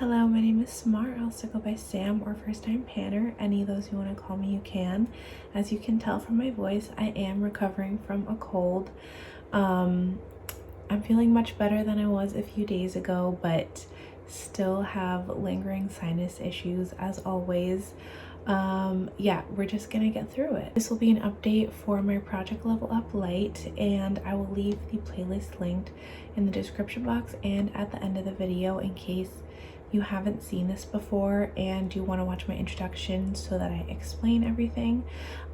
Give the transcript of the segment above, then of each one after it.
Hello, my name is Smart. I also go by Sam or First Time Panner. Any of those you want to call me, you can. As you can tell from my voice, I am recovering from a cold. I'm feeling much better than I was a few days ago, but still have lingering sinus issues as always. Yeah, we're just gonna get through it. This will be an update for my Project Level Up Lite, and I will leave the playlist linked in the description box and at the end of the video in case you haven't seen this before and you want to watch my introduction so that I explain everything,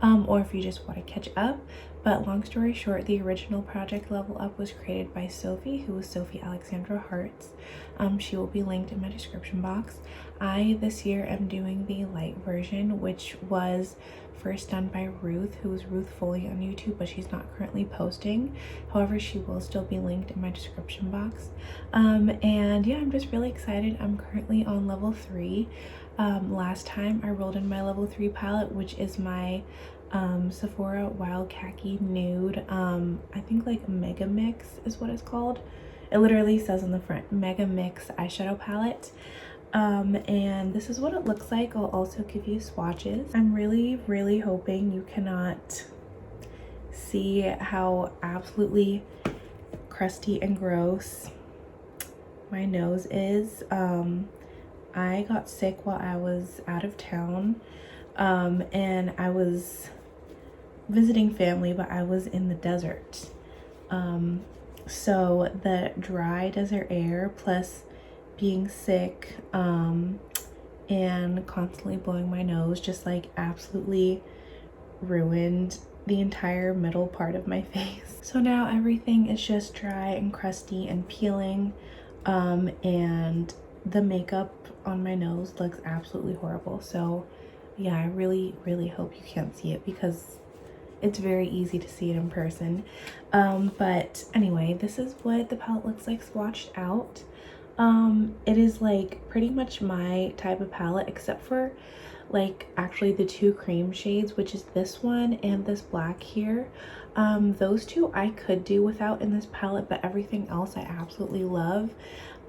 or if you just want to catch up. But long story short, the original Project Level Up was created by Sophie, who is Sophie Alexandra Hartz. She will be linked in my description box. I this year am doing the Lite version, which was first done by Ruth, who is Ruth Foley on YouTube, but she's not currently posting. However, she will still be linked in my description box. And yeah, I'm just really excited. I'm currently on level 3. Last time I rolled in my level 3 palette, which is my Sephora Wild Khaki Nude. I think like Mega Mix is what it's called. It literally says on the front, Mega Mix eyeshadow palette. And this is what it looks like. I'll also give you swatches. I'm really hoping you cannot see how absolutely crusty and gross my nose is. I got sick while I was out of town, and I was visiting family, but I was in the desert. So the dry desert air plus being sick and constantly blowing my nose just like absolutely ruined the entire middle part of my face. So now everything is just dry and crusty and peeling, and the makeup on my nose looks absolutely horrible. So yeah, I really hope you can't see it because it's very easy to see it in person. But anyway, this is what the palette looks like swatched out. It is like pretty much my type of palette, except for like actually the 2 cream shades, which is this one and this black here. Those 2 I could do without in this palette, but everything else I absolutely love.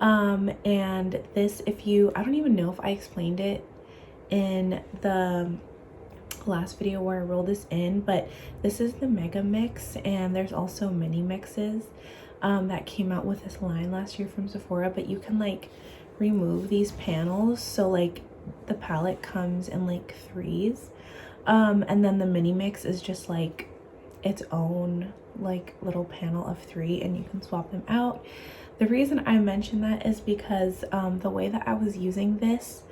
And this, I don't even know if I explained it in the last video where I rolled this in, but this is the Mega Mix, and there's also mini mixes that came out with this line last year from Sephora, but you can like remove these panels, so like the palette comes in like 3s, and then the mini mix is just like its own like little panel of 3, and you can swap them out. The reason I mentioned that is because the way that I was using this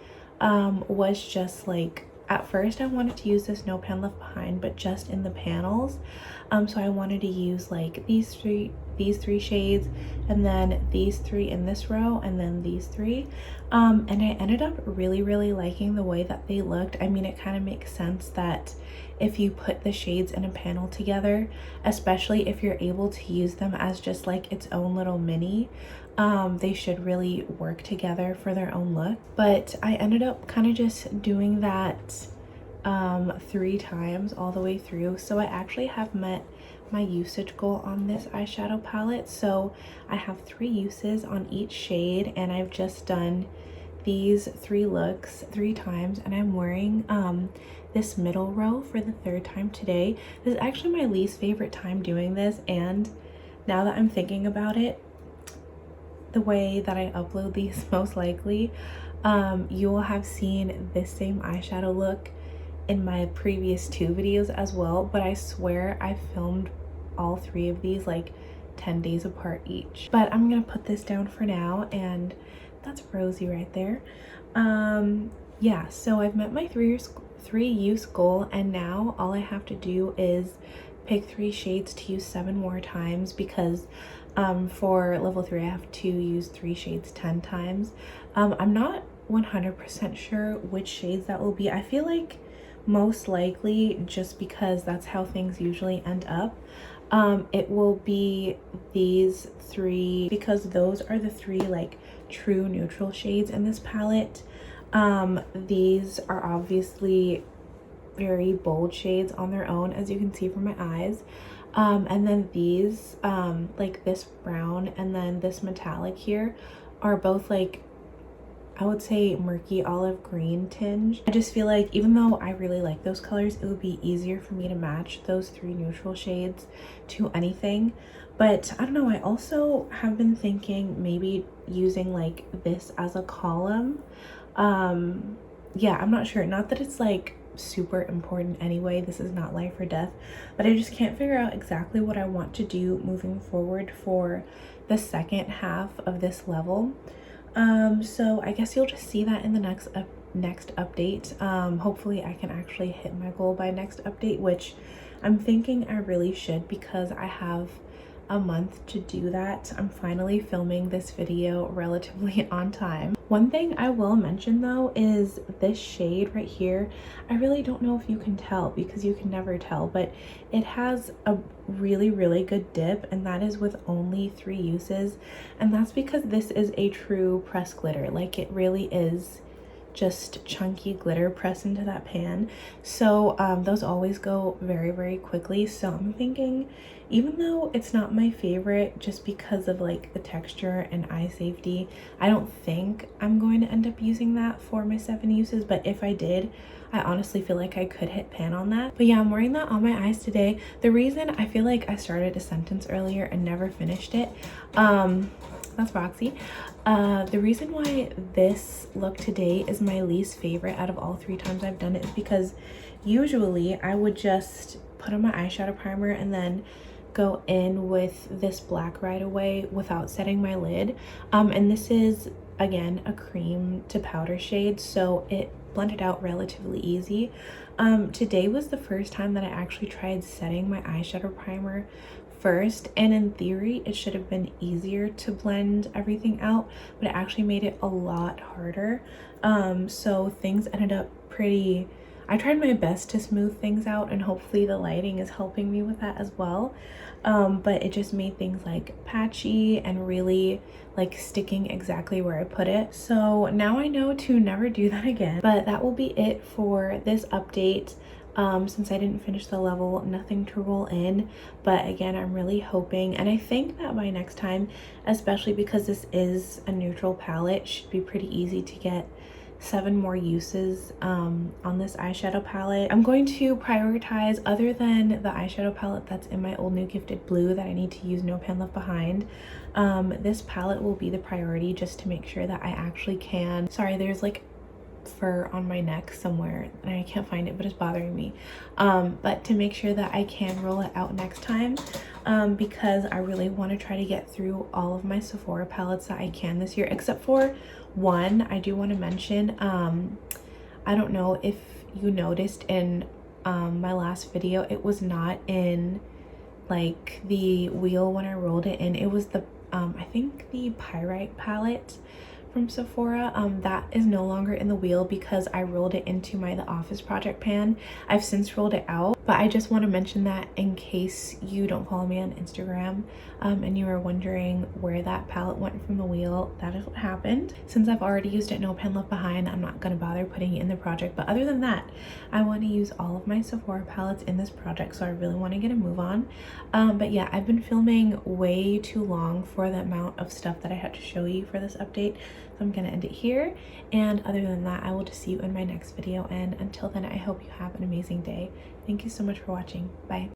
was just like, at first I wanted to use this No Pan Left Behind, but just in the panels. So I wanted to use like these three shades, and then these 3 in this row, and then these 3. And I ended up really liking the way that they looked. I mean, it kind of makes sense that if you put the shades in a panel together, especially if you're able to use them as just like its own little mini, they should really work together for their own look. But I ended up kind of just doing that 3 times all the way through. So I actually have met my usage goal on this eyeshadow palette. So I have 3 uses on each shade, and I've just done these 3 looks 3 times, and I'm wearing this middle row for the 3rd time today. This is actually my least favorite time doing this, and now that I'm thinking about it, the way that I upload these, most likely you will have seen this same eyeshadow look in my previous 2 videos as well, but I swear I filmed all 3 of these like 10 days apart each. But I'm gonna put this down for now, and that's Rosie right there. Yeah, so I've met my 3 use goal, and now all I have to do is pick 3 shades to use 7 more times, because for level 3 I have to use 3 shades 10 times. I'm not 100% sure which shades that will be. I feel like most likely, just because that's how things usually end up, it will be these 3, because those are the 3 like true neutral shades in this palette. These are obviously very bold shades on their own, as you can see from my eyes. And then these, like this brown and then this metallic here, are both like I would say murky olive green tinge. I just feel like even though I really like those colors, it would be easier for me to match those 3 neutral shades to anything. But I don't know, I also have been thinking maybe using like this as a column. Yeah, I'm not sure. Not that it's like super important anyway, this is not life or death, but I just can't figure out exactly what I want to do moving forward for the second half of this level. So I guess you'll just see that in the next update. Hopefully I can actually hit my goal by next update, which I'm thinking I really should, because I have a month to do that. I'm finally filming this video relatively on time. One thing I will mention though is this shade right here. I really don't know if you can tell, because you can never tell, but it has a really good dip, and that is with only 3 uses. And that's because this is a true pressed glitter. Like, it really is just chunky glitter pressed into that pan. So those always go very quickly. So I'm thinking, even though it's not my favorite just because of like the texture and eye safety, I don't think I'm going to end up using that for my 7 uses. But if I did, I honestly feel like I could hit pan on that. But yeah, I'm wearing that on my eyes today. The reason I feel like I started a sentence earlier and never finished it, that's Roxy. The reason why this look today is my least favorite out of all 3 times I've done it is because usually I would just put on my eyeshadow primer and then go in with this black right away without setting my lid. And this is, again, a cream to powder shade, so it blended out relatively easy. Today was the first time that I actually tried setting my eyeshadow primer first, and in theory it should have been easier to blend everything out, but it actually made it a lot harder. So things ended up pretty, I tried my best to smooth things out, and hopefully the lighting is helping me with that as well. But it just made things like patchy and really like sticking exactly where I put it. So now I know to never do that again. But that will be it for this update. Since I didn't finish the level, nothing to roll in. But again, I'm really hoping, and I think that by next time, especially because this is a neutral palette, it should be pretty easy to get 7 more uses on this eyeshadow palette. I'm going to prioritize, other than the eyeshadow palette that's in my old new gifted blue that I need to use no pan left behind, this palette will be the priority, just to make sure that I actually can. Sorry, there's like fur on my neck somewhere and I can't find it, but it's bothering me. But to make sure that I can roll it out next time, because I really want to try to get through all of my Sephora palettes that I can this year, except for one I do want to mention. I don't know if you noticed in my last video, it was not in like the wheel when I rolled it in. It was the I think the Pyrite palette from Sephora. That is no longer in the wheel because I rolled it into my The Office project pan. I've since rolled it out, but I just want to mention that in case you don't follow me on Instagram and you were wondering where that palette went from the wheel, that is what happened. Since I've already used it no pan left behind, I'm not going to bother putting it in the project. But other than that, I want to use all of my Sephora palettes in this project, so I really want to get a move on. But yeah, I've been filming way too long for the amount of stuff that I had to show you for this update. So I'm gonna end it here, and other than that, I will just see you in my next video, and until then, I hope you have an amazing day. Thank you so much for watching. Bye.